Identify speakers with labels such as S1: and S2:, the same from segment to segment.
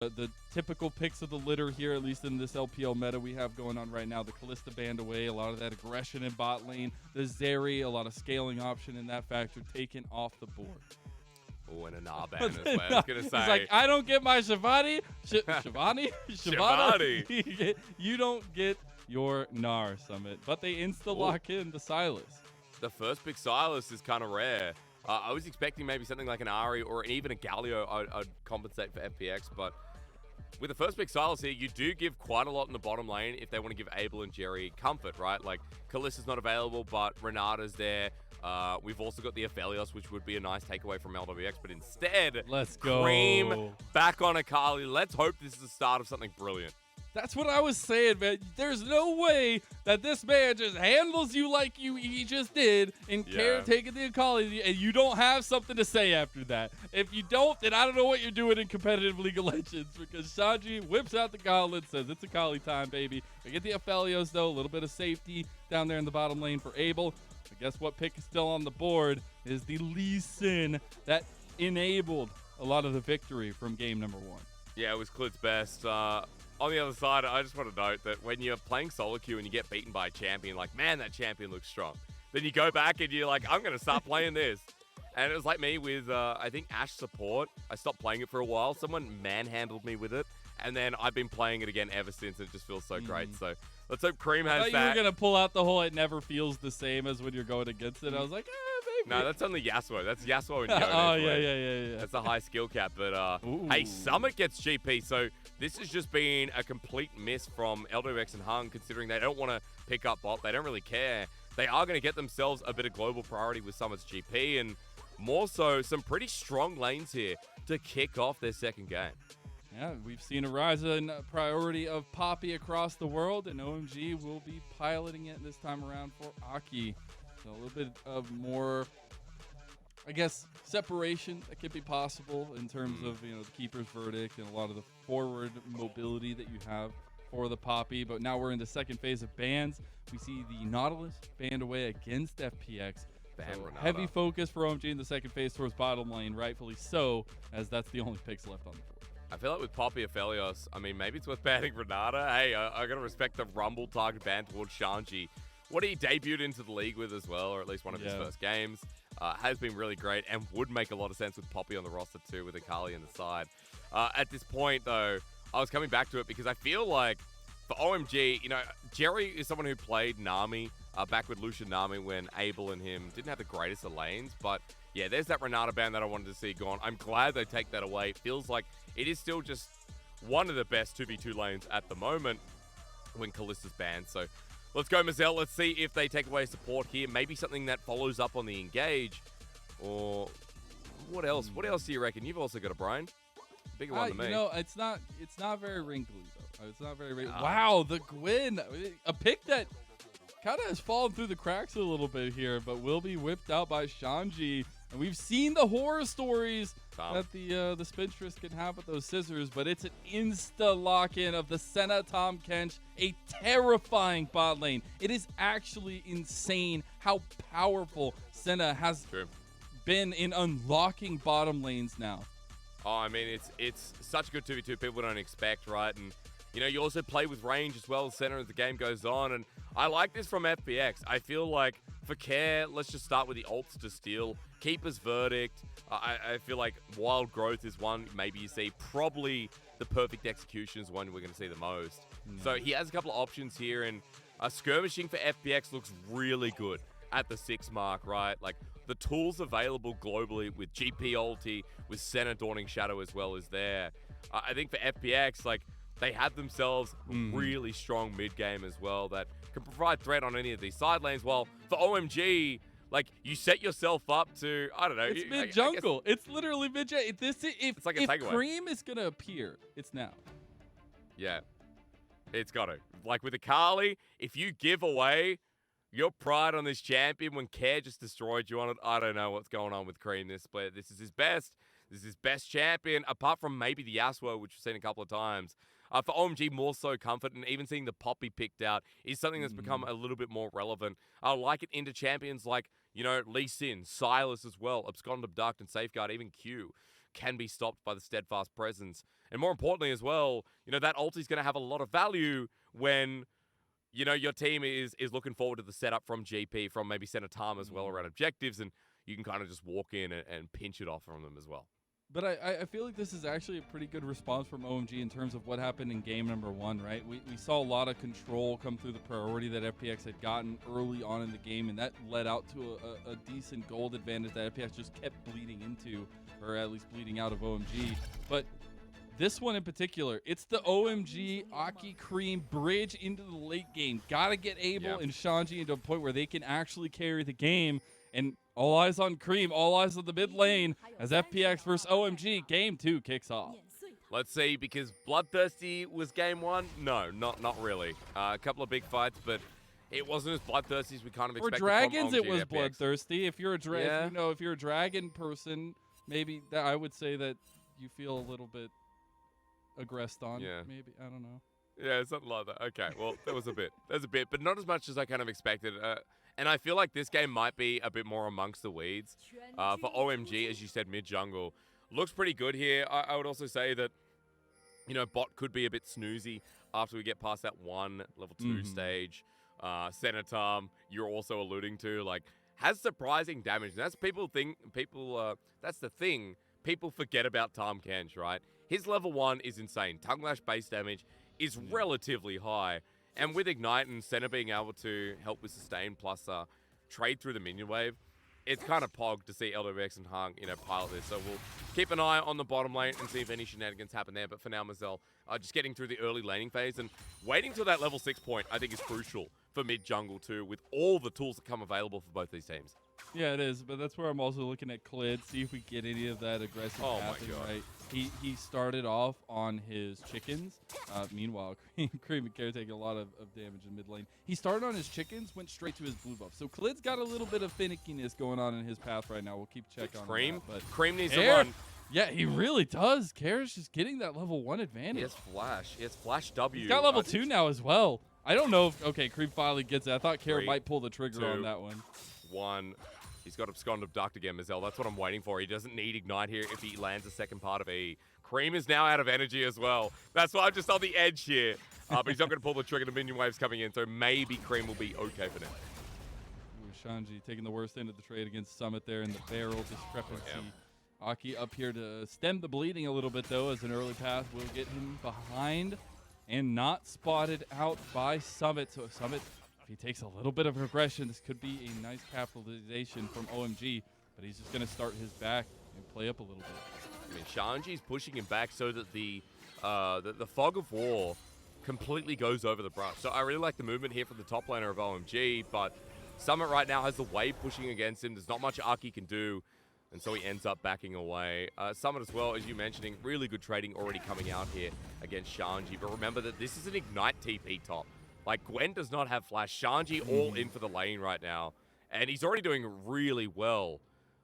S1: the typical picks of the litter here, at least in this LPL meta we have going on right now. The Kalista band away, a lot of that aggression in bot lane. The Zeri, a lot of scaling option in that factor taken off the board.
S2: Oh, and a Nah ban as well. I was going to say.
S1: He's like, I don't get my Shivani. Shivani? Shivani? You don't get your Gnar, Summit. But they insta-lock in the Sylas.
S2: The first pick Sylas is kind of rare. I was expecting maybe something like an Ari or even a Galio I'd compensate for FPX, but with the first pick Sylas here, you do give quite a lot in the bottom lane if they want to give Abel and Jerry comfort, right? Like, Kalista's not available, but Renata's there. We've also got the Aphelios, which would be a nice takeaway from Lwx, but instead,
S1: let's go.
S2: Creme back on Akali. Let's hope this is the start of something brilliant.
S1: That's what I was saying, man. There's no way that this man just handles you like he just did in taking the Akali, and you don't have something to say after that. If you don't, then I don't know what you're doing in competitive League of Legends, because Shanji whips out the gauntlet, says it's Akali time, baby. We get the Aphelios, though, a little bit of safety down there in the bottom lane for Abel. But guess what pick is still on the board is the Lee Sin that enabled a lot of the victory from game number 1.
S2: Yeah, it was Clid's best. On the other side, I just want to note that when you're playing solo queue and you get beaten by a champion, like, man, that champion looks strong. Then you go back and you're like, I'm going to start playing this. And it was like me with, I think, Ashe support. I stopped playing it for a while. Someone manhandled me with it. And then I've been playing it again ever since. And it just feels so great. So let's hope Creme has that.
S1: You were going to pull out the whole it never feels the same as when you're going against it. I was like, maybe.
S2: No, that's only Yasuo. That's Yasuo and Yone.
S1: Oh, yeah.
S2: That's a high skill cap. But, hey, Summit gets GP. So this has just been a complete miss from Lwx and Hung, considering they don't want to pick up bot. They don't really care. They are going to get themselves a bit of global priority with Summit's GP, and more so, some pretty strong lanes here to kick off their second game.
S1: Yeah, we've seen a rise in priority of Poppy across the world, and OMG will be piloting it this time around for Aki. So a little bit of more, I guess, separation that could be possible in terms of, the keeper's verdict and a lot of the forward mobility that you have for the Poppy. But now we're in the second phase of bans. We see the Nautilus banned away against FPX. So heavy focus for OMG in the second phase towards bottom lane, rightfully so, as that's the only picks left on the board.
S2: I feel like with Poppy Aphelios, I mean, maybe it's worth banning Renata. Hey, I got to respect the Rumble target ban towards Shanji. What he debuted into the league with as well, or at least one of his first games, has been really great and would make a lot of sense with Poppy on the roster too, with Akali on the side. At this point, though, I was coming back to it because I feel like for OMG, Jerry is someone who played Nami back with Lucian Nami when Abel and him didn't have the greatest of lanes, but yeah, there's that Renata ban that I wanted to see gone. I'm glad they take that away. It feels like it is still just one of the best 2v2 lanes at the moment when Kalista's banned. So let's go, Mazel. Let's see if they take away support here. Maybe something that follows up on the engage. Or what else? What else do you reckon? You've also got a brain. Bigger one than me.
S1: It's not very wrinkly, though. It's not very wrinkly. Wow, the Gwen. A pick that kind of has fallen through the cracks a little bit here, but will be whipped out by Shanji. And we've seen the horror stories that the spinstress can have with those scissors, but it's an insta-lock-in of the Senna Tahm Kench, a terrifying bot lane. It is actually insane how powerful Senna has been in unlocking bottom lanes now.
S2: Oh, I mean, it's such a good 2v2 people don't expect, right? And, you also play with range as well as Senna as the game goes on. And I like this from FPX. I feel like for Care, let's just start with the ults to steal. Keeper's verdict. I feel like Wild Growth is one maybe you see. Probably the perfect execution is one we're going to see the most. So he has a couple of options here, and skirmishing for FPX looks really good at the 6 mark, right? Like, the tools available globally with GP ulti, with Senna Dawning Shadow as well as there. I think for FPX, like, they have themselves really strong mid-game as well that can provide threat on any of these side lanes, while for OMG, like, you set yourself up to, I don't know.
S1: It's mid-jungle. It's literally mid-jungle.
S2: It's like a takeaway.
S1: Creme is going to appear, it's now.
S2: Yeah. It's got to. Like with Akali, if you give away your pride on this champion when Care just destroyed you on it, I don't know what's going on with Creme this player. This is his best. This is his best champion, apart from maybe the Yasuo, which we've seen a couple of times. For OMG, more so comfort, and even seeing the Poppy picked out is something that's become a little bit more relevant. I like it into champions like, Lee Sin, Sylas as well, Abscond, Abduct, and Safeguard, even Q. can be stopped by the steadfast presence. And more importantly as well, that ulti's going to have a lot of value when, your team is looking forward to the setup from GP, from maybe Senna Tahm as well around objectives, and you can kind of just walk in and pinch it off from them as well.
S1: But I feel like this is actually a pretty good response from OMG in terms of what happened in game number 1, right? We saw a lot of control come through the priority that FPX had gotten early on in the game, and that led out to a decent gold advantage that FPX just kept bleeding into, or at least bleeding out of OMG. But this one in particular, it's the OMG Aki Creme bridge into the late game. Gotta get Abel and Shanji into a point where they can actually carry the game. And all eyes on Creme, all eyes on the mid lane as FPX versus OMG game 2 kicks off.
S2: Let's see, because Bloodthirsty was game 1? No, not really. A couple of big fights, but it wasn't as bloodthirsty as we kind of expected.
S1: For dragons,
S2: from OMG
S1: it was
S2: FPX.
S1: bloodthirsty. If you're if you're a dragon person, maybe I would say that you feel a little bit aggressed on.
S2: Yeah.
S1: Maybe, I don't know.
S2: Yeah, something like that. Okay, well, there was a bit. There's a bit, but not as much as I kind of expected. And I feel like this game might be a bit more amongst the weeds. For OMG, as you said, mid-jungle. Looks pretty good here. I would also say that, bot could be a bit snoozy after we get past that one level 2 stage. Senna Tahm, you're also alluding to, has surprising damage. And that's that's the thing. People forget about Tahm Kench, right? His level 1 is insane. Tongue Lash base damage is relatively high. And with Ignite and Senna being able to help with sustain plus trade through the minion wave, it's kind of pog to see Lwx and Hung, pilot this. So we'll keep an eye on the bottom lane and see if any shenanigans happen there. But for now, Mazel, just getting through the early laning phase and waiting till that level 6 point, I think is crucial for mid-jungle too, with all the tools that come available for both these teams.
S1: Yeah, it is, but that's where I'm also looking at Clid, see if we get any of that aggressive passing, right? He started off on his chickens. Meanwhile, Creme and Care taking a lot of damage in mid lane. He started on his chickens, went straight to his blue buff. So Clid's got a little bit of finickiness going on in his path right now. We'll keep check on
S2: Creme.
S1: that. But
S2: Creme needs to run.
S1: Yeah, he really does. Care's just getting that level 1 advantage.
S2: He has Flash. He has Flash W.
S1: He's got level 2 now as well. I don't know if, Creme finally gets it. I thought Care might pull the trigger on that one.
S2: 1. He's got Abscond Abduct again, Mazel. That's what I'm waiting for. He doesn't need Ignite here if he lands the second part of E. Creme is now out of energy as well. That's why I'm just on the edge here. But he's not going to pull the trigger. The minion wave's coming in, so maybe Creme will be okay for now.
S1: Ooh, Shanji taking the worst end of the trade against Summit there in the barrel discrepancy. Aki up here to stem the bleeding a little bit, though, as an early path will get him behind and not spotted out by Summit. So Summit, if he takes a little bit of aggression, this could be a nice capitalization from OMG, but he's just going to start his back and play up a little bit.
S2: I mean, Shanji's pushing him back so that the fog of war completely goes over the brush. So I really like the movement here from the top laner of OMG, but Summit right now has the wave pushing against him. There's not much Aki can do, and so he ends up backing away. Summit as well, as you mentioning, really good trading already coming out here against Shanji. But remember that this is an Ignite TP top. Like, Gwen does not have Flash. Shanji all in for the lane right now, and he's already doing really well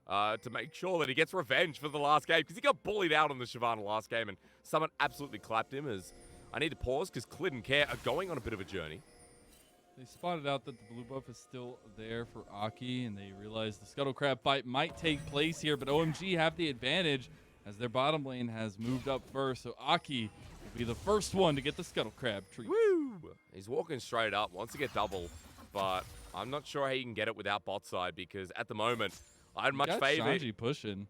S2: to make sure that he gets revenge for the last game, because he got bullied out on the Shyvana last game, and Summit absolutely clapped him. As I need to pause because Clid and Care are going on a bit of a journey.
S1: They spotted out that the blue buff is still there for Aki, and they realize the Scuttle Crab fight might take place here, but OMG have the advantage as their bottom lane has moved up first, so Aki will be the first one to get the Scuttle Crab treat.
S2: Woo! He's walking straight up, wants to get double, but I'm not sure how you can get it without bot side, because at the moment, I'd much favor
S1: Shanji pushing.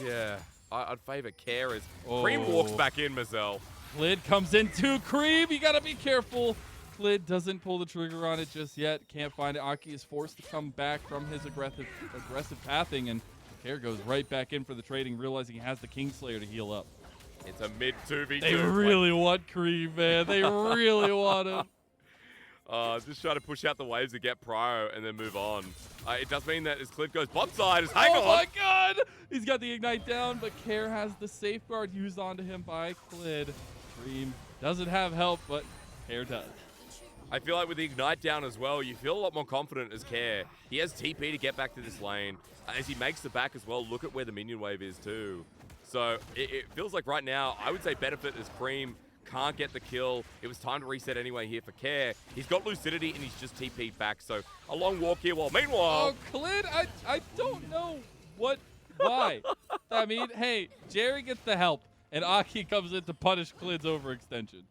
S2: Yeah, I'd favor Care as Creme walks back in, Mazel.
S1: Clid comes in too. Creme, you gotta be careful. Clid doesn't pull the trigger on it just yet. Can't find it. Aki is forced to come back from his aggressive pathing, and Care goes right back in for the trading, realizing he has the Kingslayer to heal up.
S2: It's a mid 2v2.
S1: They really want Creme, man. They really want him.
S2: Just try to push out the waves to get Prio and then move on. It does mean that as Clid goes bot side, hang on.
S1: Oh my god! He's got the Ignite down, but Care has the safeguard used onto him by Clid. Creme doesn't have help, but Care does.
S2: I feel like with the Ignite down as well, you feel a lot more confident as Care. He has TP to get back to this lane. As he makes the back as well, look at where the minion wave is too. So it feels like right now, I would say benefit as Creme can't get the kill. It was time to reset anyway here for Care. He's got Lucidity and he's just TP'd back. So a long walk here while meanwhile...
S1: Oh, Clid, I don't know what Why? I mean, hey, Jerry gets the help, and Aki comes in to punish Clid's overextension.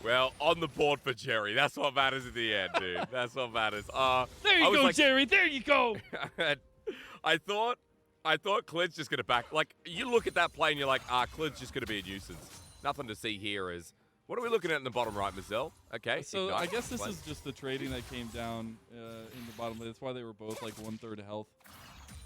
S2: Well, on the board for Jerry. That's what matters in the end, dude. That's what matters.
S1: There you go, Jerry. There you go.
S2: I thought Clid's just going to back. Like, you look at that play and you're like, Clid's just going to be a nuisance. Nothing to see here is. What are we looking at in the bottom right, Mazel? Okay.
S1: So
S2: Ignite.
S1: I guess this is just the trading that came down in the bottom lane. That's why they were both like 1/3 health.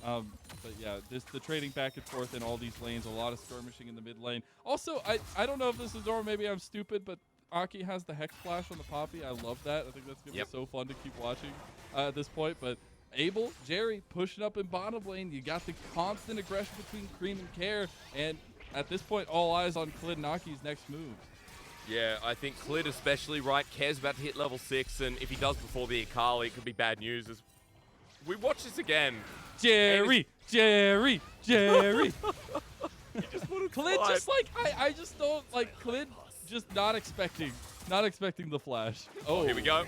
S1: But yeah, the trading back and forth in all these lanes, a lot of skirmishing in the mid lane. Also, I don't know if this is normal, maybe I'm stupid, but Aki has the Hex Flash on the Poppy. I love that. I think that's going to be so fun to keep watching at this point. But Abel, Jerry pushing up in bottom lane. You got the constant aggression between Creme and Care. And at this point, all eyes on Clid and Aki's next moves.
S2: Yeah, I think Clid especially, right, Care's about to hit level 6, and if he does before the Akali, it could be bad news. As we watch this again.
S1: Jerry!
S2: Clid
S1: just like, I just don't, like, Clid just not expecting the flash. Oh,
S2: here we go.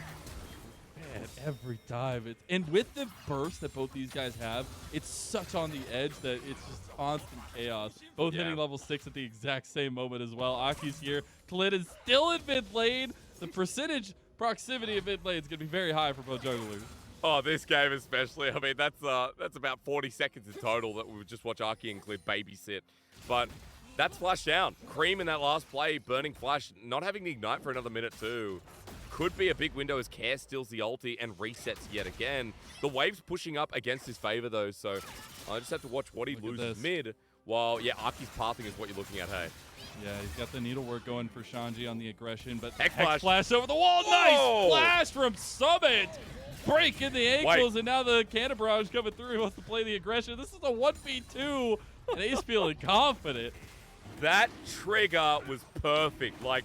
S1: Man, every time. And with the burst that both these guys have, it's such on the edge that it's just constant chaos. Both hitting level 6 at the exact same moment as well. Aki's here. Clid is still in mid lane. The percentage proximity of mid lane is going to be very high for both jugglers.
S2: Oh, this game especially. I mean, that's about 40 seconds in total that we would just watch Aki and Clid babysit. But that's flash down. Creme in that last play, burning flash, not having the ignite for another minute too. Could be a big window as Care steals the ulti and resets yet again. The wave's pushing up against his favor though, so I just have to watch what he loses mid. While, Aki's pathing is what you're looking at, hey.
S1: Yeah, he's got the needlework going for Shanji on the aggression, but
S2: Hex
S1: flash over the wall. Nice flash from Summit. Breaking the ankles, and now the Cannon Barrage coming through. He wants to play the aggression. This is a 1v2, and he's feeling confident.
S2: That trigger was perfect. Like,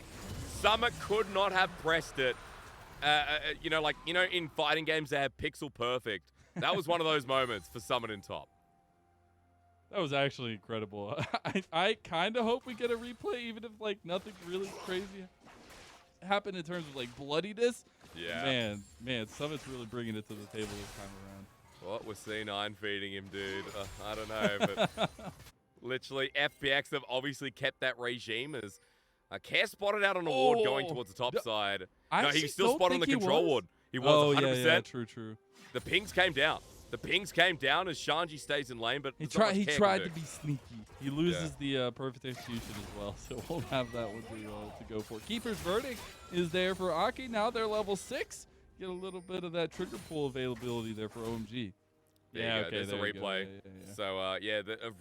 S2: Summit could not have pressed it. In fighting games, they have pixel perfect. That was one of those moments for Summit in top.
S1: That was actually incredible. I kind of hope we get a replay, even if, like, nothing really crazy happened in terms of, like, bloodiness.
S2: Yeah.
S1: Man, Summit's really bringing it to the table this time around.
S2: What was C9 feeding him, dude? I don't know, but literally, FPX have obviously kept that regime as Care spotted out on a ward going towards the top side. No, he still spotted on the control ward. He was 100%.
S1: Yeah, true.
S2: The pings came down. The pings came down as Shanji stays in lane, but
S1: he tried to be sneaky. He loses the perfect execution as well, so we'll have that one to go for. Keeper's Verdict is there for Aki. Now they're level 6. Get a little bit of that trigger pool availability there for OMG.
S2: Okay, there's the replay. Yeah. So, a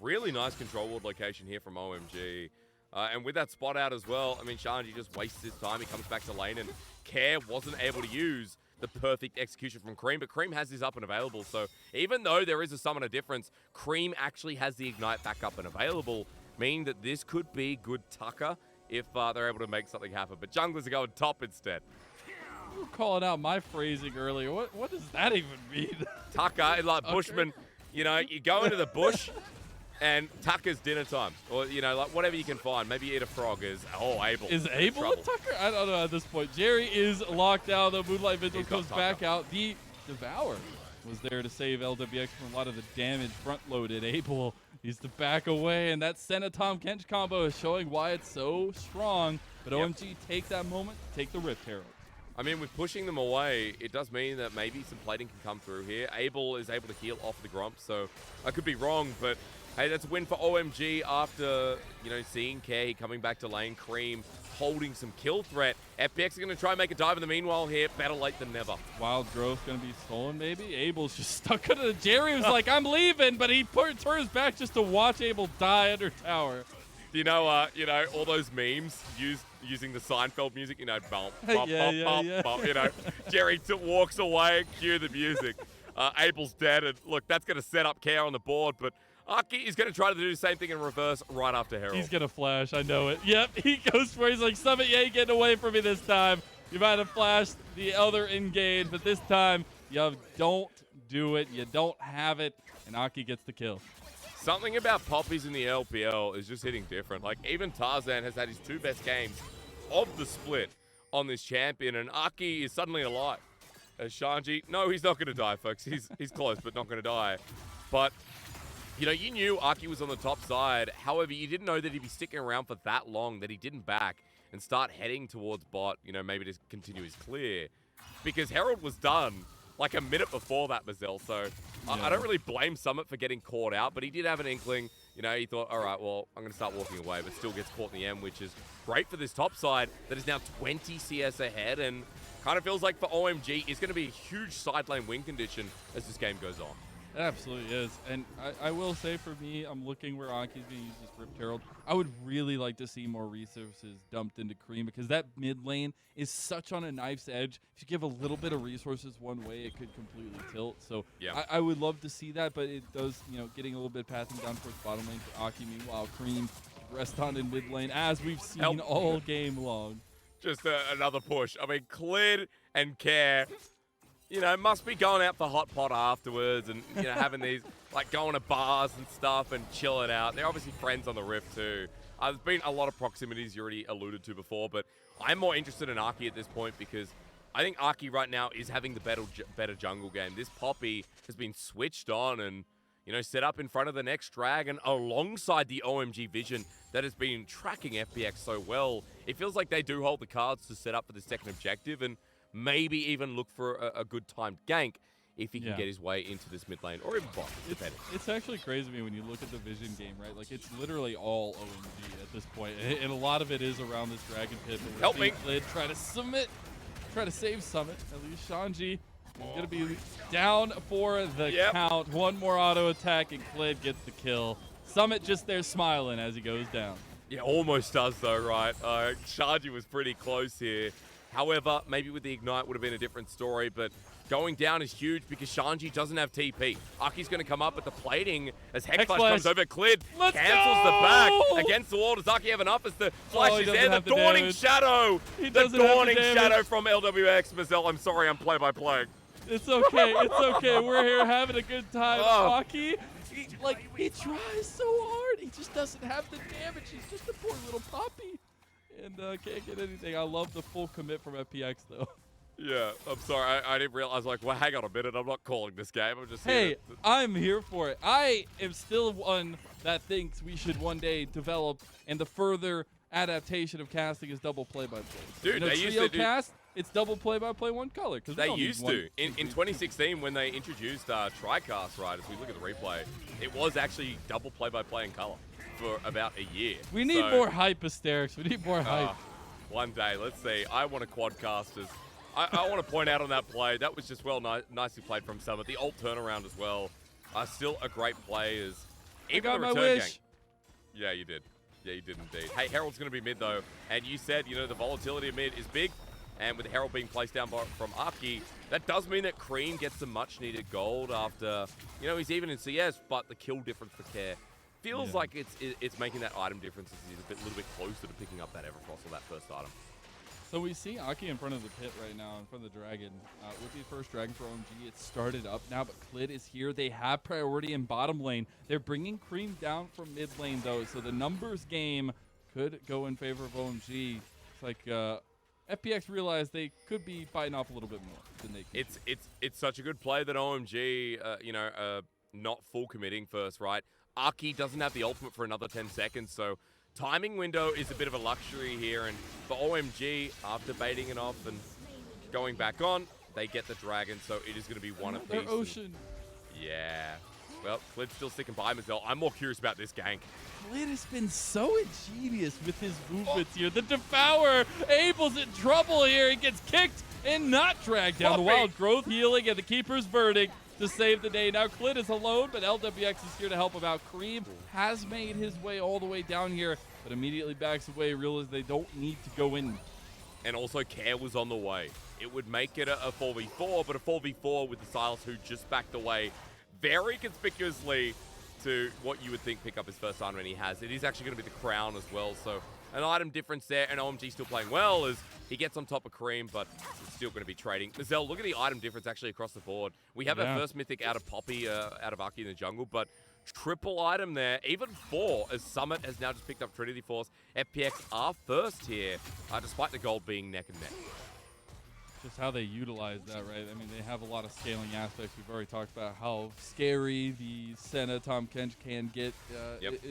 S2: really nice control ward location here from OMG. And with that spot out as well, I mean, Shanji just wastes his time. He comes back to lane, and Care wasn't able to use the perfect execution from Creme, but Creme has his up and available. So even though there is a summoner difference, Creme actually has the ignite back up and available, meaning that this could be good Tucker if they're able to make something happen. But junglers are going top instead.
S1: You were calling out my phrasing earlier. What does that even mean?
S2: Tucker, like Bushman, you go into the bush and Tucker's dinner time. Or, like whatever you can find. Maybe eat a frog Abel.
S1: Is Abel a Tucker? I don't know at this point. Jerry is locked down. The Moonlight Vigil comes back out. The Devour was there to save LWX from a lot of the damage front-loaded. Abel needs to back away, and that Senna Tahm Kench combo is showing why it's so strong. But OMG take that moment, take the Rift Herald.
S2: I mean, with pushing them away, it does mean that maybe some plating can come through here. Abel is able to heal off the Gromp, so I could be wrong, but hey, that's a win for OMG after, seeing Care coming back to lane. Creme holding some kill threat. FPX are going to try and make a dive in the meanwhile here. Better late than never.
S1: Wild Growth going to be stolen, maybe? Abel's just stuck under the... Jerry was like, I'm leaving, but he turns back just to watch Abel die under tower.
S2: All those memes using the Seinfeld music, bump, bump. Jerry walks away and cue the music. Abel's dead, and look, that's going to set up Care on the board, but Aki is going to try to do the same thing in reverse right after Herald.
S1: He's going to flash, I know it. Yep, he goes for it. He's like, Summit, you ain't getting away from me this time. You might have flashed the other engage, but this time you don't do it. You don't have it, and Aki gets the kill.
S2: Something about Poppies in the LPL is just hitting different. Like, even Tarzan has had his 2 best games of the split on this champion, and Aki is suddenly alive. As Shanji, no, he's not going to die, folks. He's close, but not going to die. But You know, you knew Aki was on the top side. However, you didn't know that he'd be sticking around for that long, that he didn't back and start heading towards bot, you know, maybe to continue his clear. Because Herald was done like a minute before that, Mazel. So I don't really blame Summit for getting caught out, but he did have an inkling. You know, he thought, all right, well, I'm going to start walking away, but still gets caught in the end, which is great for this top side that is now 20 CS ahead and kind of feels like for OMG, it's going to be a huge side lane win condition as this game goes on.
S1: It absolutely is. And I will say for me, I'm looking where Aki's going to use this Ripped Herald. I would really like to see more resources dumped into Creme because that mid lane is such on a knife's edge. If you give a little bit of resources one way, it could completely tilt. So yeah. I would love to see that, but it does, you know, getting a little bit passing down towards bottom lane for Aki. Meanwhile, Creme rest on in mid lane as we've seen all game long.
S2: Just another push. I mean, Clid and Care, you know, must be going out for hot pot afterwards and, you know, having these, like, going to bars and stuff and chilling out. They're obviously friends on the Rift, too. There's been a lot of proximities you already alluded to before, but I'm more interested in Aki at this point because I think Aki right now is having the better jungle game. This Poppy has been switched on and, you know, set up in front of the next dragon alongside the OMG vision that has been tracking FPX so well. It feels like they do hold the cards to set up for the second objective and maybe even look for a good timed gank if he can get his way into this mid lane or even bot.
S1: It's actually crazy to me when you look at the vision game, right? Like, it's literally all OMG at this point. And a lot of it is around this dragon pit. But
S2: help me.
S1: Clid try to save Summit. At least Shanji is going to be down for the count. One more auto attack and Clid gets the kill. Summit just there smiling as he goes down.
S2: Yeah, almost does though, right? Shanji was pretty close here. However, maybe with the Ignite would have been a different story, but going down is huge because Shanji doesn't have TP. Aki's going to come up at the plating as Hex Flash comes over. Clid cancels the back against the wall. Does Aki have enough as the flash is there? The Dawning Shadow! The Dawning Shadow from Lwx. Mazel, I'm sorry, I'm play-by-play.
S1: It's okay, it's okay. We're here having a good time. Aki, he tries so hard. He just doesn't have the damage. He's just a poor little Poppy. And can't get anything. I love the full commit from FPX, though.
S2: Yeah, I'm sorry. I didn't realize, like, well, hang on a minute. I'm not calling this game. I'm just
S1: Hey, I'm here for it. I am still one that thinks we should one day develop, and the further adaptation of casting is double play-by-play.
S2: Dude,
S1: you know,
S2: they used to do...
S1: cast, it's double play-by-play one color.
S2: They used to. In 2016, when they introduced TriCast, right, as we look at the replay, it was actually double play-by-play in color for about a year.
S1: We need more hype, Hysterics. We need more hype.
S2: One day, let's see. I want a quadcasters. I want to point out on that play, that was just nicely played from Summit. The ult turnaround as well. Still a great play as even
S1: I got
S2: the
S1: my
S2: return
S1: wish.
S2: gang. Yeah, you did. Yeah, you did indeed. Hey, Herald's going to be mid though, and you said, you know, the volatility of mid is big, and with Herald being placed down from Aki, that does mean that Creme gets some much needed gold after, you know, he's even in CS, but the kill difference for Care feels like it's making that item difference as he's a little bit closer to picking up that Everfrost or that first item.
S1: So we see Aki in front of the pit right now, in front of the dragon. With the first dragon for OMG, it's started up now, but Clid is here. They have priority in bottom lane. They're bringing Creme down from mid lane, though, so the numbers game could go in favor of OMG. It's like FPX realized they could be biting off a little bit more than they could.
S2: It's such a good play that OMG, you know, not full committing first, right? Aki doesn't have the ultimate for another 10 seconds, so timing window is a bit of a luxury here, and for OMG, after baiting it off and going back on, they get the dragon, so it is going to be one apiece.
S1: Their Ocean.
S2: Yeah. Well, Clid's still sticking by Mazel. I'm more curious about this gank.
S1: Clid has been so ingenious with his movements here. The Devourer, Abel's in trouble here. He gets kicked and not dragged down. The Wild Growth healing and the Keeper's verdict to save the day. Now Clid is alone, but Lwx is here to help him out. Creme has made his way all the way down here, but immediately backs away, realizes they don't need to go in.
S2: And also Care was on the way. It would make it a 4v4, but a 4v4 with the Sylas who just backed away very conspicuously to what you would think pick up his first item, and he has. It is actually going to be the crown as well, so an item difference there, and OMG still playing well as he gets on top of Creme, but it's still going to be trading. Mazel, look at the item difference actually across the board. We have our first mythic out of Poppy, out of Aki in the jungle, but triple item there, even 4, as Summit has now just picked up Trinity Force. FPX are first here, despite the gold being neck and neck.
S1: just how they utilize that, right? I mean, they have a lot of scaling aspects. We've already talked about how scary the Senna Tahm Kench can get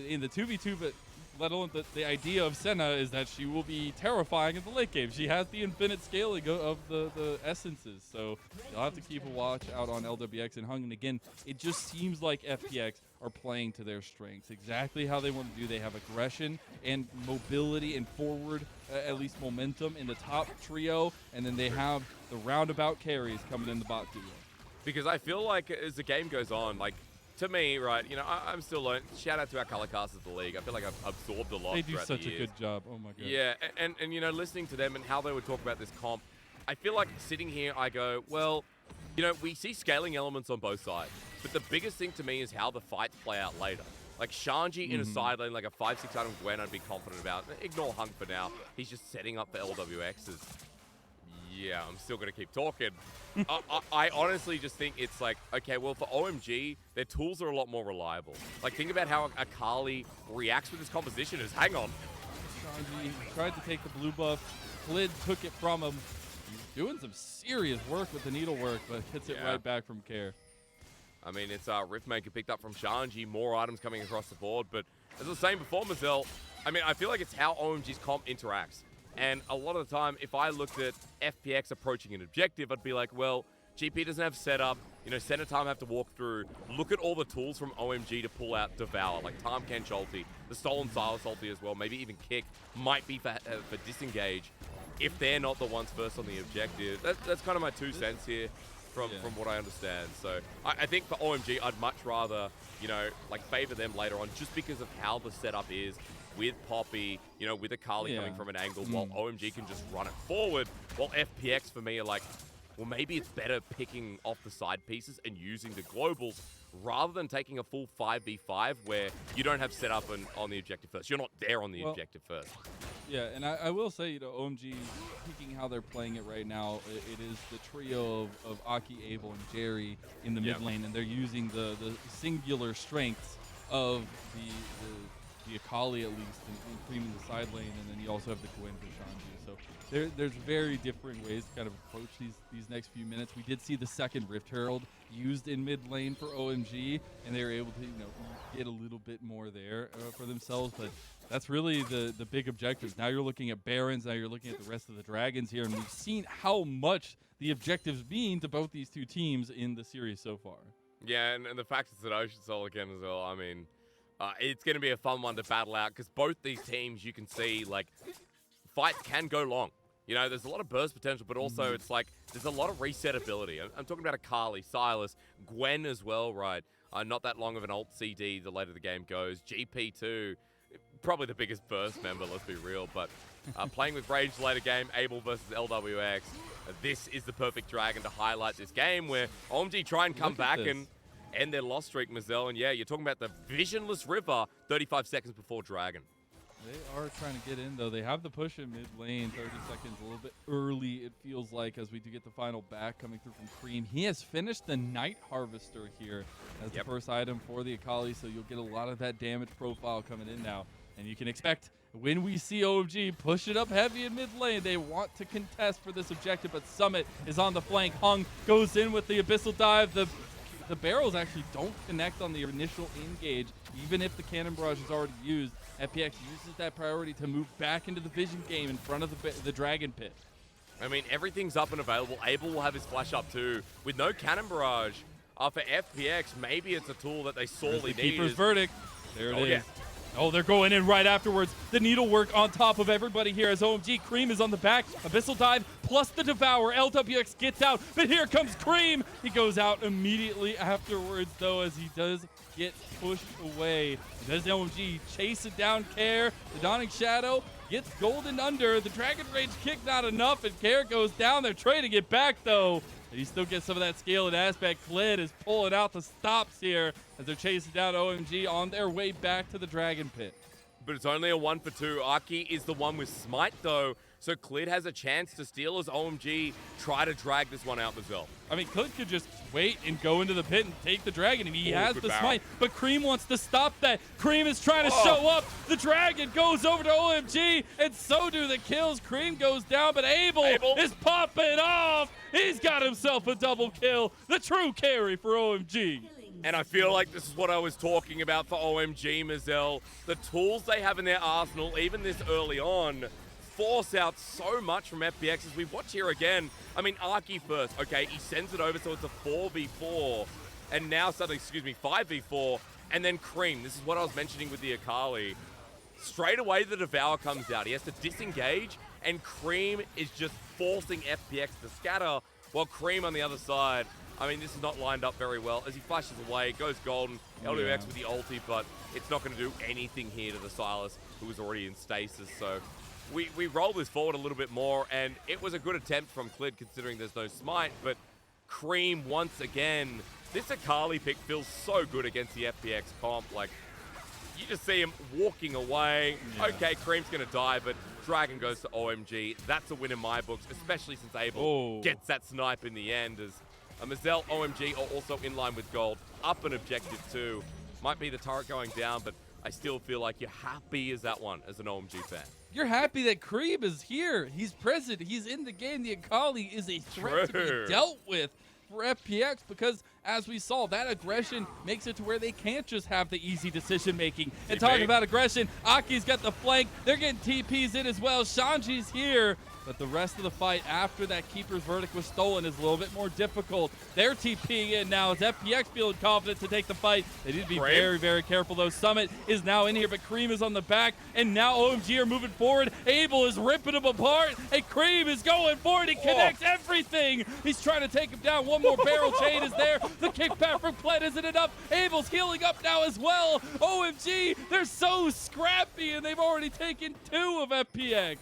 S1: in the 2v2, but let alone the idea of Senna is that she will be terrifying in the late game. She has the infinite scaling of the essences, so you'll have to keep a watch out on Lwx and Hung. And again, it just seems like FPX are playing to their strengths, exactly how they want to do. They have aggression and mobility and forward, at least momentum in the top trio, and then they have the roundabout carries coming in the bot duo.
S2: Because I feel like as the game goes on, like, to me, right, you know, I'm still learning. Shout out to our color casters of the league. I feel like I've absorbed a lot.
S1: They do such
S2: the
S1: a good job. Oh my god.
S2: Yeah, and you know, listening to them and how they would talk about this comp, I feel like sitting here, I go, well, you know, we see scaling elements on both sides, but the biggest thing to me is how the fights play out later. Like Shanji in a side lane, like a 5-6 item Gwen, I'd be confident about. Ignore Hung for now. He's just setting up for LWXs. Yeah, I'm still going to keep talking. I honestly just think it's like, okay, well, for OMG, their tools are a lot more reliable. Like, think about how Akali reacts with his composition is, hang on.
S1: Shanji tried to take the blue buff. Clid took it from him. He's doing some serious work with the needlework, but gets it right back from Care.
S2: I mean, it's Riftmaker picked up from Shanji, more items coming across the board, but as I was saying before, Mazel, I mean, I feel like it's how OMG's comp interacts. And a lot of the time, if I looked at FPX approaching an objective, I'd be like, well, GP doesn't have setup. You know, Senna Tahm have to walk through. Look at all the tools from OMG to pull out Devour, like Tahm Kench ulti, the Stolen Sylas ulti as well, maybe even Kick might be for disengage if they're not the ones first on the objective. That's kind of my 2 cents here from what I understand. So I think for OMG, I'd much rather, you know, like favor them later on just because of how the setup is. With Poppy, you know, with Akali coming from an angle, while OMG can just run it forward, while FPX for me are like, well, maybe it's better picking off the side pieces and using the globals rather than taking a full 5v5 where you don't have setup on the objective first. You're not there on the objective first.
S1: Yeah, and I will say, you know, OMG, speaking how they're playing it right now, it is the trio of Aki, Abel, and Jerry in the mid lane, and they're using the singular strengths of the Akali at least, and Creme in the side lane, and then you also have the Gwen for Shanji. So there's very different ways to kind of approach these next few minutes. We did see the second Rift Herald used in mid lane for OMG, and they were able to, you know, get a little bit more there for themselves, but that's really the big objectives. Now you're looking at Barons, now you're looking at the rest of the Dragons here, and we've seen how much the objectives mean to both these two teams in the series so far.
S2: Yeah, and the fact it's an Ocean Soul again as well, I mean, it's going to be a fun one to battle out because both these teams, you can see, like, fights can go long. You know, there's a lot of burst potential, but also it's like there's a lot of resetability. I'm talking about Akali, Sylas, Gwen as well, right? Not that long of an ult CD the later the game goes. GP2, probably the biggest burst member, let's be real. But playing with Rage later game, Abel versus LWX, this is the perfect dragon to highlight this game where OMG try and come back and end their loss streak, Mazel. And yeah, you're talking about the Visionless River 35 seconds before Dragon.
S1: They are trying to get in, though. They have the push in mid lane, 30 seconds, a little bit early, it feels like, as we do get the final back coming through from Creme. He has finished the Night Harvester here as the first item for the Akali, so you'll get a lot of that damage profile coming in now. And you can expect, when we see OMG push it up heavy in mid lane, they want to contest for this objective, but Summit is on the flank. Hung goes in with the Abyssal Dive. The barrels actually don't connect on the initial engage, even if the Cannon Barrage is already used. FPX uses that priority to move back into the vision game in front of the Dragon Pit.
S2: I mean, everything's up and available. Abel will have his flash up too. With no Cannon Barrage, for FPX, maybe it's a tool that they sorely need.
S1: Keeper's Verdict. There it is. Yeah. Oh, they're going in right afterwards. The needlework on top of everybody here as OMG. Creme is on the back. Abyssal Dive plus the Devour. LWX gets out, but here comes Creme. He goes out immediately afterwards, though, as he does get pushed away. Does OMG chase it down Care? The Dawning Shadow gets golden under. The Dragon Rage kick not enough, and Care goes down. They're trading it back, though. And he still gets some of that scale and aspect. Clid is pulling out the stops here as they're chasing down OMG on their way back to the Dragon Pit.
S2: but it's only a 1 for 2. Aki is the one with Smite, though, so Clid has a chance to steal as OMG try to drag this one out, Mazel.
S1: I mean, Clid could just wait and go into the pit and take the dragon, and he has the smite, but Creme wants to stop that. Creme is trying to show up. The dragon goes over to OMG, and so do the kills. Creme goes down, but Abel is popping off. He's got himself a double kill. The true carry for OMG.
S2: And I feel like this is what I was talking about for OMG, Mazel. The tools they have in their arsenal, even this early on, force out so much from FPX as we watch here again. I mean, Aki first, okay, he sends it over, so it's a 4v4, and now suddenly, 5v4, and then Creme. This is what I was mentioning with the Akali. Straight away, the Devour comes out. He has to disengage, and Creme is just forcing FPX to scatter, while Creme on the other side, I mean, this is not lined up very well. As he flashes away, goes golden, Lwx with the ulti, but it's not going to do anything here to the Sylas, who was already in stasis, so we roll this forward a little bit more, and it was a good attempt from Clid considering there's no smite, but Creme once again. This Akali pick feels so good against the FPX comp. Like, you just see him walking away. Yeah. Okay, Creme's going to die, but Dragon goes to OMG. That's a win in my books, especially since Abel gets that snipe in the end. As Mazel, OMG are also in line with gold. Up an objective too. Might be the turret going down, but I still feel like you're happy as that one as an OMG fan.
S1: You're happy that Creme is here. He's present. He's in the game. The Akali is a threat to be dealt with for FPX because, as we saw, that aggression makes it to where they can't just have the easy decision-making. And talking about aggression, Aki's got the flank. They're getting TPs in as well. Shanji's here. But the rest of the fight after that Keeper's Verdict was stolen is a little bit more difficult. They're TPing in now as FPX feeling confident to take the fight. They need to be very, very careful, though. Summit is now in here, but Creme is on the back, and now OMG are moving forward. Abel is ripping him apart, and Creme is going forward. He connects everything. He's trying to take him down. One more barrel chain is there. The kickback from Clid isn't enough. Abel's healing up now as well. OMG, they're so scrappy, and they've already taken 2 of FPX.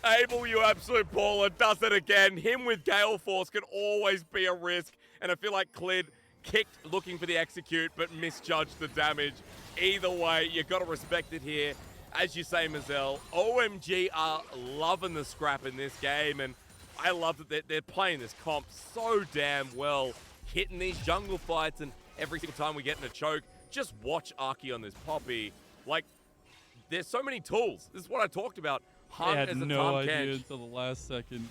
S2: Abel, you absolute baller, does it again. Him with Gale Force can always be a risk. And I feel like Clid kicked looking for the execute, but misjudged the damage. Either way, you got to respect it here. As you say, Mazel, OMG are loving the scrap in this game. And I love that they're playing this comp so damn well. Hitting these jungle fights, and every single time we get in a choke, just watch Aki on this Poppy. Like, there's so many tools. This is what I talked about.
S1: I had no idea until the last second.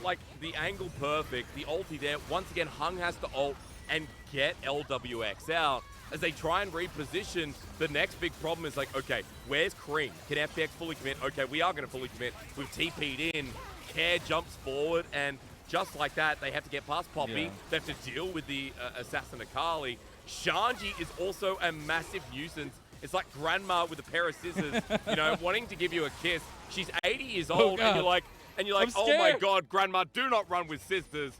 S2: Like, the angle perfect, the ulti there. Once again, Hung has to ult and get Lwx out. As they try and reposition, the next big problem is like, okay, where's Creme? Can FPX fully commit? Okay, we are going to fully commit. We've TP'd in. Care jumps forward, and just like that, they have to get past Poppy.
S1: Yeah.
S2: They have to deal with the assassin Akali. Shanji is also a massive nuisance. It's like grandma with a pair of scissors, you know, wanting to give you a kiss. She's 80 years old, and you're like, oh my God, grandma, do not run with sisters.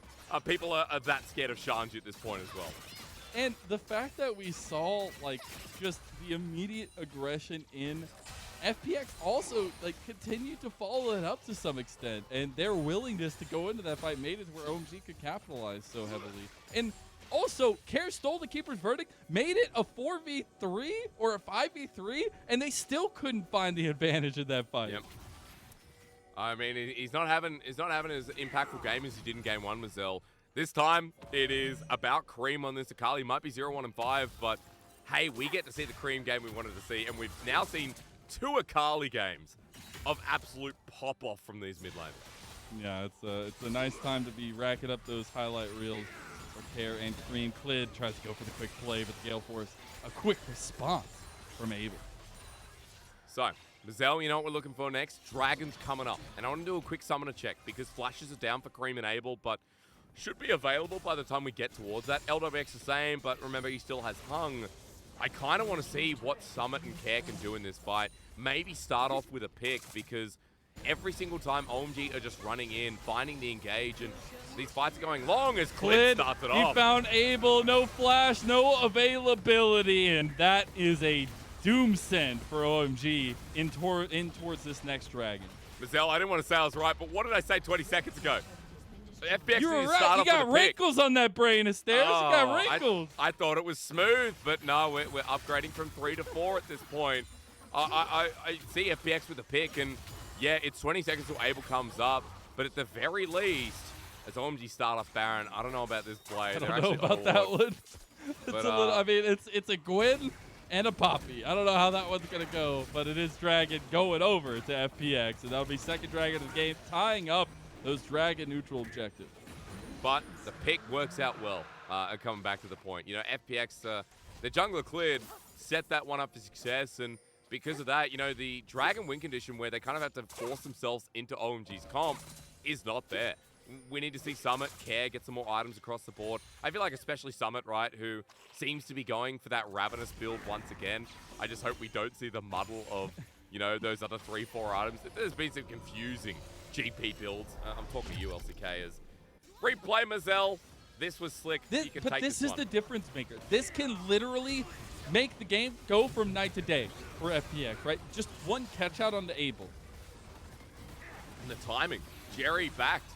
S2: People are that scared of Shanji at this point as well.
S1: And the fact that we saw, like, just the immediate aggression in FPX also, like, continued to follow it up to some extent. And their willingness to go into that fight made it where OMG could capitalize so heavily. And also, Care stole the Keeper's Verdict, made it a 4v3 or a 5v3, and they still couldn't find the advantage in that fight.
S2: Yep. I mean, he's not having as impactful game as he did in game 1, Mazel. This time, it is about Creme on this. Akali might be 0-1-5, but hey, we get to see the Creme game we wanted to see, and we've now seen 2 Akali games of absolute pop-off from these mid laners.
S1: Yeah, it's a nice time to be racking up those highlight reels. Care and Creme. Clid tries to go for the quick play, but Gale Force, a quick response from Abel.
S2: So, Mazel, you know what we're looking for next? Dragon's coming up. And I want to do a quick summoner check because flashes are down for Creme and Abel, but should be available by the time we get towards that. Lwx the same, but remember, he still has Hung. I kind of want to see what Summit and Care can do in this fight. Maybe start off with a pick because every single time OMG are just running in, finding the engage, and these fights are going long as Clid starts it off.
S1: He found Abel, no flash, no availability, and that is a doom send for OMG in towards this next dragon.
S2: Mazel, I didn't want to say I was right, but what did I say 20 seconds ago? FPX
S1: you were right. You got wrinkles on that brain, Hysterics. You got wrinkles.
S2: I thought it was smooth, but no, we're upgrading from 3 to 4 at this point. I see FPX with the pick, and yeah, it's 20 seconds till Abel comes up, but at the very least, as OMG start off Baron, I don't know about this play.
S1: I don't know about that one. It's
S2: But,
S1: a little, I mean, it's a Gwen and a Poppy. I don't know how that one's going to go, but it is Dragon going over to FPX, and that'll be second Dragon of the game, tying up those Dragon neutral objectives.
S2: But the pick works out well, coming back to the point. You know, FPX, the jungler Clid set that one up for success, and because of that, you know, the Dragon win condition where they kind of have to force themselves into OMG's comp is not there. We need to see Summit, Care, get some more items across the board. I feel like especially Summit, right, who seems to be going for that Ravenous build once again. I just hope we don't see the muddle of, you know, those other 3-4 items. There's been some confusing GP builds. I'm talking to you, LCK, as replay Mazel. This was slick.
S1: This is the difference maker. This can literally make the game go from night to day for FPX, right? Just one catch out on the Abel.
S2: And the timing. Jerry backed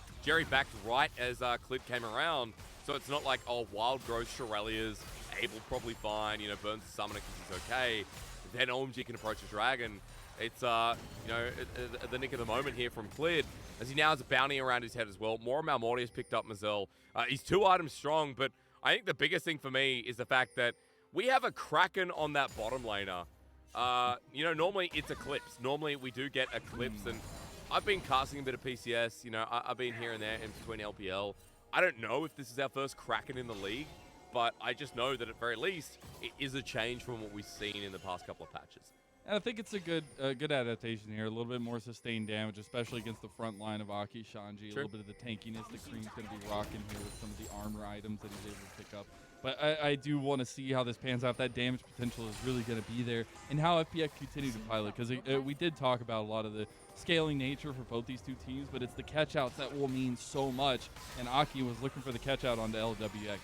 S2: right as Clid came around. So it's not like, oh, Wild Growth, Shirelia's, Abel probably fine, you know, burns the Summoner because he's okay. Then OMG can approach the Dragon. It's, you know, the nick of the moment here from Clid, as he now has a bounty around his head as well. More Malmorty has picked up Mazel. He's 2 items strong, but I think the biggest thing for me is the fact that we have a Kraken on that bottom laner. You know, normally it's Eclipse. Normally we do get Eclipse, and I've been casting a bit of PCS. You know, I've been here and there in between LPL. I don't know if this is our first Kraken in the league, but I just know that at very least it is a change from what we've seen in the past couple of patches.
S1: And I think it's a good adaptation here. A little bit more sustained damage, especially against the front line of Aki, Shanji.
S2: Sure.
S1: A little bit of the tankiness that Creme's going to be rocking here with some of the armor items that he's able to pick up. But I do want to see how this pans out. That damage potential is really going to be there, and how FPX continue to pilot, because we did talk about a lot of the scaling nature for both these two teams, but it's the catch-outs that will mean so much, and Aki was looking for the catch-out onto Lwx.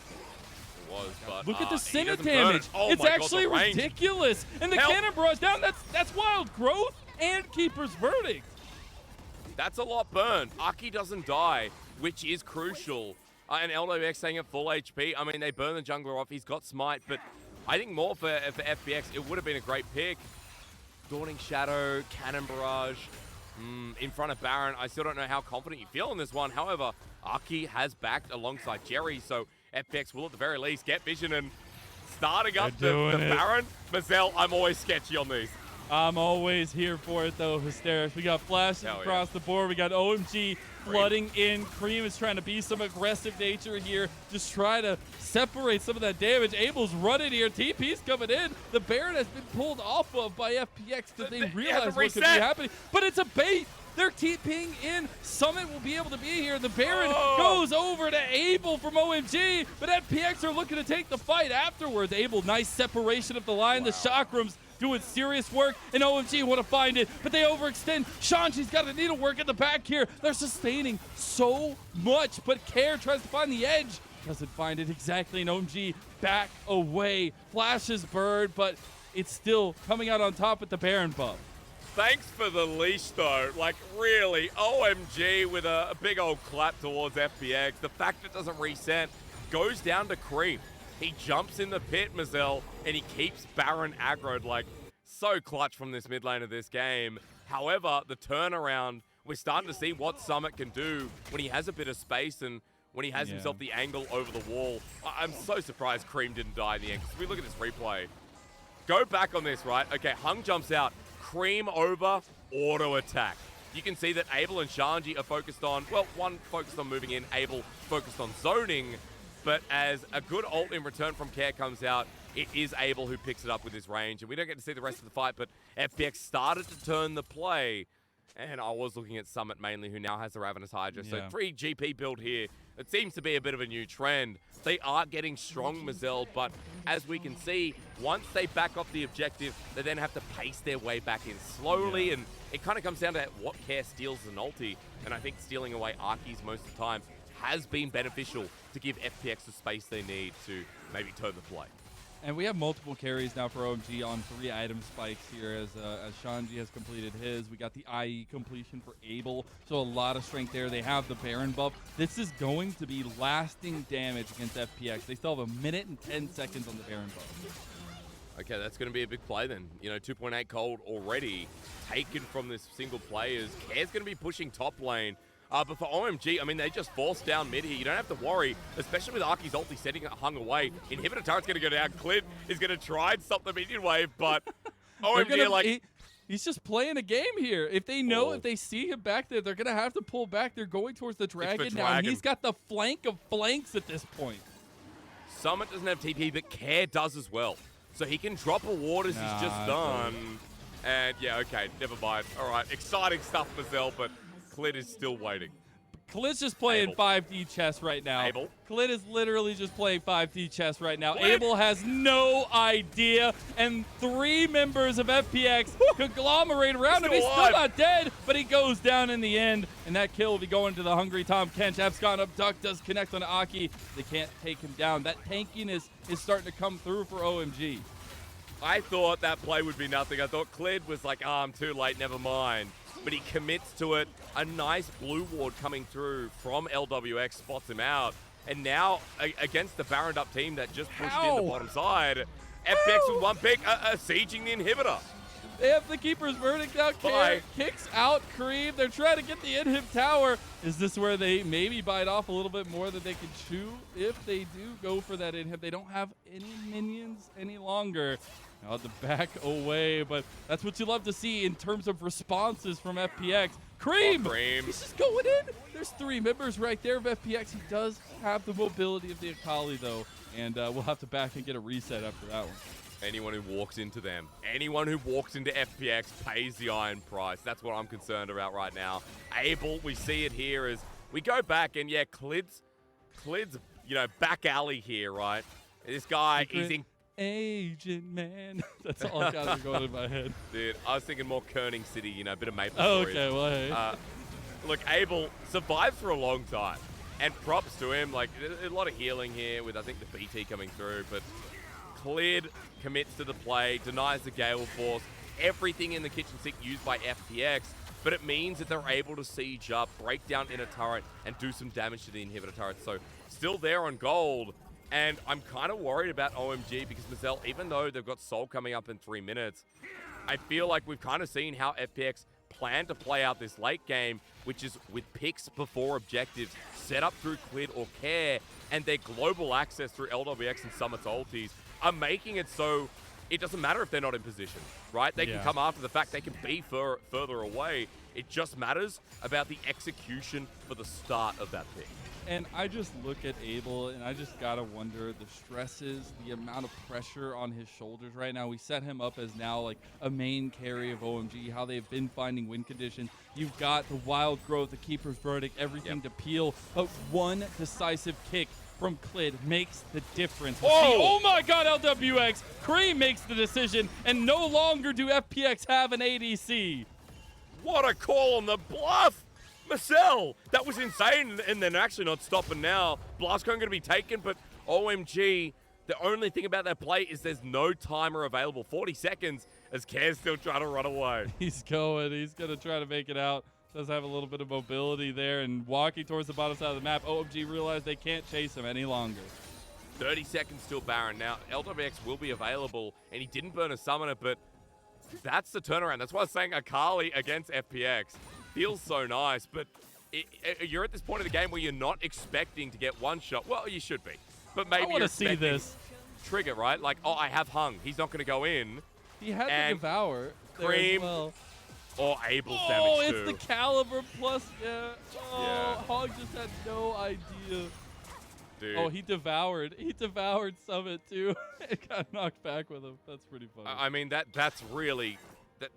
S2: But
S1: look at the Senna damage.
S2: Oh
S1: it's actually
S2: God,
S1: ridiculous. And the cannon barrage down, that's Wild Growth and Keeper's Verdict.
S2: That's a lot burned. Aki doesn't die, which is crucial. And Lwx staying at full HP. I mean, they burn the jungler off. He's got Smite, but I think more for FPX, it would have been a great pick. Dawning Shadow, Cannon Barrage, in front of Baron. I still don't know how confident you feel in this one. However, Aki has backed alongside Jerry, so FPX will at the very least get vision and starting up the Baron. Mazel, I'm always sketchy on these.
S1: I'm always here for it, though, Hysterics. We got flashes across the board. We got OMG flooding in. Creme is trying to be some aggressive nature here. Just try to separate some of that damage. Abel's running here. TP's coming in. The Baron has been pulled off of by FPX because they realize what could be happening. But it's a bait. They're TPing in. Summit will be able to be here. The Baron goes over to Abel from OMG, but FPX are looking to take the fight afterwards. Abel, nice separation of the line. The chakrams doing serious work, and OMG want to find it, but they overextend. Shanji's got a needlework in the back here. They're sustaining so much, but Care tries to find the edge. Doesn't find it exactly, and OMG back away. Flashes bird, but it's still coming out on top with the Baron buff.
S2: Thanks for the leash, though. Like, really, OMG with a big old clap towards FPX. The fact it doesn't reset goes down to Creme. He jumps in the pit, Mazel, and he keeps Baron aggroed. Like, so clutch from this mid lane of this game. However, the turnaround, we're starting to see what Summit can do when he has a bit of space and when he has himself the angle over the wall. I'm so surprised Creme didn't die in the end. Because if we look at this replay, go back on this, right? Okay, Hung jumps out. Creme over, auto attack. You can see that Abel and Shanji are focused on, well, one focused on moving in, Abel focused on zoning, but as a good ult in return from Care comes out, it is Abel who picks it up with his range, and we don't get to see the rest of the fight, but FPX started to turn the play, and I was looking at Summit mainly, who now has the Ravenous Hydra, so 3 GP build here. It seems to be a bit of a new trend. They are getting strong, Mazel, but as we can see, once they back off the objective, they then have to pace their way back in slowly, and it kind of comes down to what Care steals an ulti, and I think stealing away Arkies most of the time has been beneficial to give FPX the space they need to maybe turn the play.
S1: And we have multiple carries now for OMG on 3 item spikes here as Shanji has completed his. We got the IE completion for Abel, so a lot of strength there. They have the Baron buff. This is going to be lasting damage against FPX. They still have 1 minute and 10 seconds on the Baron buff.
S2: Okay, that's going to be a big play then. You know, 2.8 gold already taken from this single players. Care's going to be pushing top lane. But for OMG, I mean, they just force down mid here. You don't have to worry, especially with Aki's ulti setting it hung away. Inhibitor turret's going to go down. Clid is going to try and stop the minion wave, but OMG like...
S1: He's just playing a game here. If they know, if they see him back there, they're going to have to pull back. They're going towards the dragon now. And he's got the flank of flanks at this point.
S2: Summit doesn't have TP, but Care does as well. So he can drop a ward as he's just done. And yeah, okay, never mind. All right, exciting stuff, Mazel, but Clid is still waiting.
S1: Clid's just playing 5D chess right now. Clid is literally just playing 5D chess right now. Abel has no idea, and 3 members of FPX conglomerate around him. He's still not dead, but he goes down in the end, and that kill will be going to the hungry Tahm. Kench, F's gone up, Duck does connect on Aki. They can't take him down. That tankiness is starting to come through for OMG.
S2: I thought that play would be nothing. I thought Clid was like, I'm too late, never mind. But he commits to it. A nice blue ward coming through from Lwx spots him out. And now, against the Baroned up team that just pushed in the bottom side, FPX with 1 pick, sieging the inhibitor.
S1: They have the Keeper's Verdict out. Care kicks out Creme. They're trying to get the inhib tower. Is this where they maybe bite off a little bit more than they can chew? If they do go for that inhib, they don't have any minions any longer. Now to back away, but that's what you love to see in terms of responses from FPX. Creme! He's just going in. There's 3 members right there of FPX. He does have the mobility of the Akali, though, and we'll have to back and get a reset after that one.
S2: Anyone who walks into them, anyone who walks into FPX pays the iron price. That's what I'm concerned about right now. Abel, we see it here as we go back, and yeah, Clid's you know, back alley here, right? This guy, he's in
S1: Agent man. That's all I got going in my head.
S2: Dude, I was thinking more Kerning City, you know, a bit of Maple Stories.
S1: Okay, well, hey.
S2: Look, Abel survived for a long time, and props to him. Like, a lot of healing here with, I think, the BT coming through, but Clid commits to the play, denies the Gale Force, everything in the kitchen sink used by FPX, but it means that they're able to siege up, break down in a turret, and do some damage to the inhibitor turret. So, still there on gold. And I'm kind of worried about OMG because Mazel, even though they've got Soul coming up in 3 minutes, I feel like we've kind of seen how FPX plan to play out this late game, which is with picks before objectives, set up through Clid or Care, and their global access through Lwx and Summit's ultis are making it so it doesn't matter if they're not in position, right? They can come after the fact, they can be further away. It just matters about the execution for the start of that pick.
S1: And I just look at Abel, and I just gotta wonder the stresses, the amount of pressure on his shoulders right now. We set him up as now like a main carry of OMG, how they've been finding win conditions. You've got the wild growth, the Keeper's Verdict, everything to peel. But one decisive kick from Clid makes the difference. Oh my God, Lwx! Creme makes the decision, and no longer do FPX have an ADC.
S2: What a call on the bluff! Mazel, that was insane, and they're actually not stopping now. Blast Cone going to be taken, but OMG, the only thing about that play is there's no timer available. 40 seconds as Care's still trying to run away.
S1: He's going to try to make it out. Does have a little bit of mobility there and walking towards the bottom side of the map. OMG realized they can't chase him any longer.
S2: 30 seconds still Baron. Now, Lwx will be available, and he didn't burn a summoner, but that's the turnaround. That's why I was saying Akali against FPX. Feels so nice, but you're at this point of the game where you're not expecting to get one shot. Well, you should be, but maybe
S1: I want to see this
S2: trigger, right? Like, oh, I have hung. He's not going to go in.
S1: He had the Devour.
S2: Creme
S1: well.
S2: or Abel's damage
S1: too. Oh, it's the Caliber plus. Yeah. Oh,
S2: yeah.
S1: Hog just had no idea.
S2: Dude.
S1: Oh, he devoured Summit too. It got knocked back with him. That's pretty funny.
S2: I mean, that's really.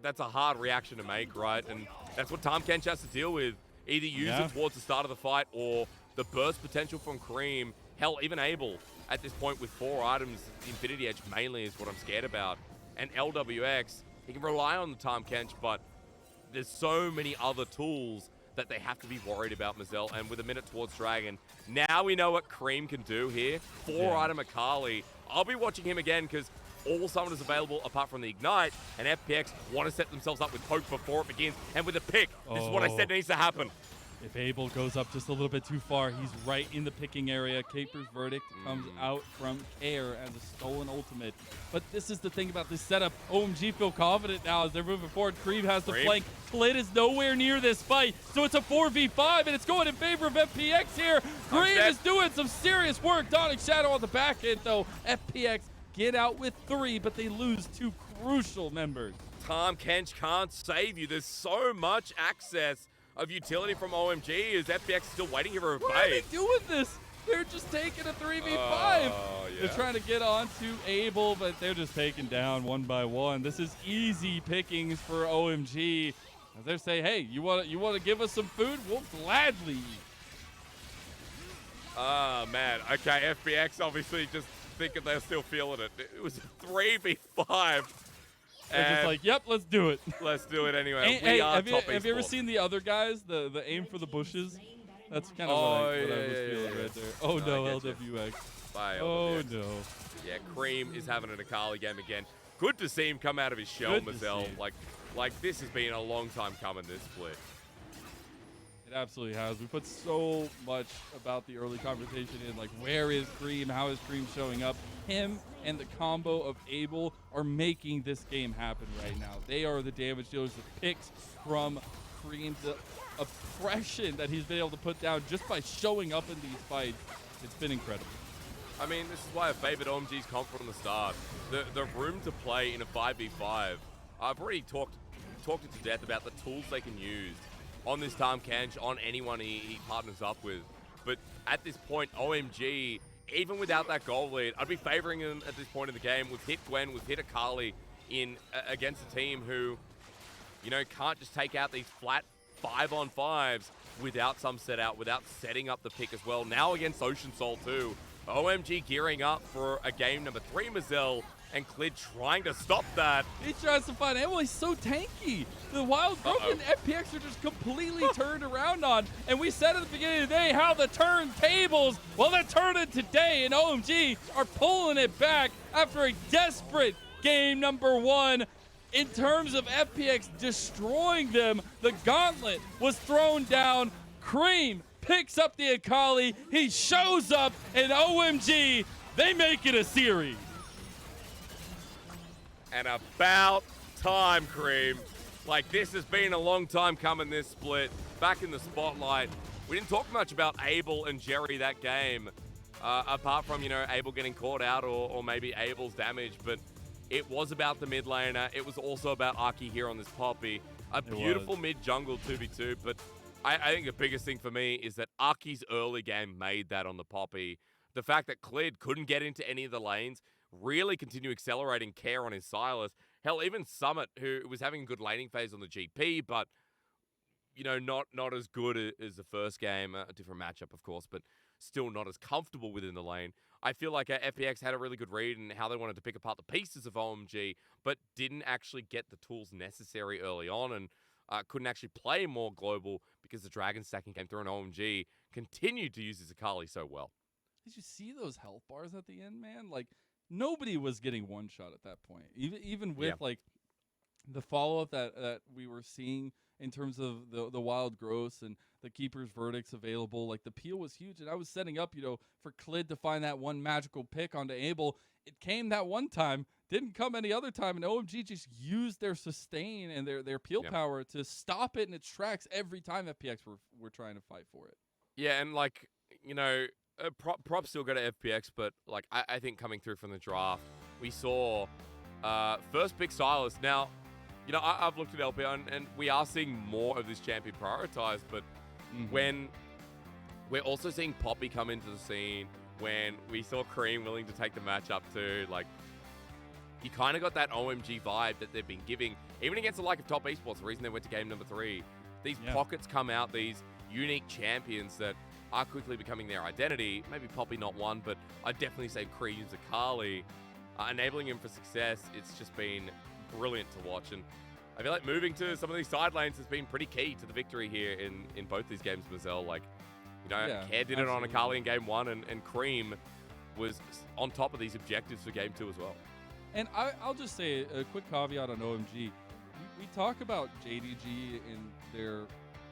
S2: That's a hard reaction to make, right? And that's what Tahm Kench has to deal with. Either use it towards the start of the fight or the burst potential from Creme. Hell, even Abel at this point with 4 items, Infinity Edge mainly is what I'm scared about. And Lwx, he can rely on the Tahm Kench, but there's so many other tools that they have to be worried about, Mazel. And with a minute towards Dragon, now we know what Creme can do here. 4-item Akali. I'll be watching him again because all summoners available apart from the Ignite, and FPX want to set themselves up with poke before it begins, and with a pick. This is what I said needs to happen.
S1: If Abel goes up just a little bit too far, he's right in the picking area. Caper's verdict comes out from Care as a stolen ultimate. But this is the thing about this setup. OMG feel confident now as they're moving forward. Creme has the flank. Clid is nowhere near this fight. So it's a 4v5, and it's going in favor of FPX here. Creme is doing some serious work. Donning Shadow on the back end, though. FPX get out with 3, but they lose 2 crucial members.
S2: Tahm, Kench can't save you. There's so much access of utility from OMG. Is FPX still waiting here for a fight?
S1: Why are they doing this? They're just taking a 3v5.
S2: Yeah.
S1: They're trying to get onto Abel, but they're just taken down one by one. This is easy pickings for OMG. As they say, hey, you want to give us some food? We'll gladly eat.
S2: Oh, man. Okay, FPX obviously just thinking they're still feeling it. It was a 3v5.
S1: They're just like, yep, let's do it.
S2: Let's do it anyway.
S1: Have you ever seen the other guys, the aim for the bushes? That's kind of what I was feeling right there. Oh no, Lwx. Oh no.
S2: Yeah, Creme is having an Akali game again. Good to see him come out of his shell, Mazel. Like this has been a long time coming, this split.
S1: It absolutely has. We put so much about the early conversation in, like, where is Creme? How is Creme showing up? Him and the combo of Abel are making this game happen right now. They are the damage dealers, the picks from Creme, the oppression that he's been able to put down just by showing up in these fights. It's been incredible.
S2: I mean, this is why I favored OMG's comp from the start. The room to play in a 5v5. I've already talked it to death about the tools they can use on this Tahm Kench, on anyone he partners up with. But at this point, OMG, even without that goal lead, I'd be favoring him at this point in the game. We've hit Gwen, we've hit Akali against a team who, you know, can't just take out these flat 5-on-5s without some set out, without setting up the pick as well. Now against Ocean Soul too. OMG gearing up for a game number 3, Mazel, and Clid trying to stop that.
S1: He tries to find ammo. He's so tanky. The Wild Growth and FPX are just completely turned around on. And we said at the beginning of the day how the turntables, well, they're turning today, and OMG are pulling it back after a desperate game number 1. In terms of FPX destroying them, the gauntlet was thrown down. Creme picks up the Akali. He shows up, and OMG, they make it a series.
S2: And about time, Creme. Like, this has been a long time coming, this split. Back in the spotlight. We didn't talk much about Abel and Jerry that game, apart from, you know, Abel getting caught out or maybe Abel's damage, but it was about the mid laner. It was also about Aki here on this Poppy. A beautiful mid-jungle 2v2, but I think the biggest thing for me is that Aki's early game made that on the Poppy. The fact that Clid couldn't get into any of the lanes, really continue accelerating Care on his Sylas. Hell, even Summit, who was having a good laning phase on the GP, but, you know, not as good as the first game. A different matchup, of course, but still not as comfortable within the lane. I feel like FPX had a really good read in how they wanted to pick apart the pieces of OMG, but didn't actually get the tools necessary early on, and couldn't actually play more global because the Dragon stacking came through, and OMG continued to use his Akali so well.
S1: Did you see those health bars at the end, man? Like, nobody was getting one shot at that point. Even with like the follow-up that we were seeing in terms of the wild growths and the keeper's verdicts available, like the peel was huge. And I was setting up, you know, for Clid to find that one magical pick onto Abel. It came that one time, didn't come any other time, and OMG just used their sustain and their peel power to stop it in its tracks every time FPX were trying to fight for it.
S2: Yeah, and like, you know, props still go to FPX, but like I think coming through from the draft, we saw first pick Sylas. Now, you know, I've looked at LPL and we are seeing more of this champion prioritized, but when we're also seeing Poppy come into the scene, when we saw Creme willing to take the match up too, like, you kind of got that OMG vibe that they've been giving, even against the like of top esports, the reason they went to game number 3. These pockets come out, these unique champions that are quickly becoming their identity. Maybe Poppy not one, but I'd definitely say Creme's Akali, enabling him for success. It's just been brilliant to watch, and I feel like moving to some of these side lanes has been pretty key to the victory here in both these games, Mazel. Like, you know, Care did it on Akali in game 1, and Creme was on top of these objectives for game 2 as well.
S1: And I'll just say a quick caveat on OMG. We talk about JDG and their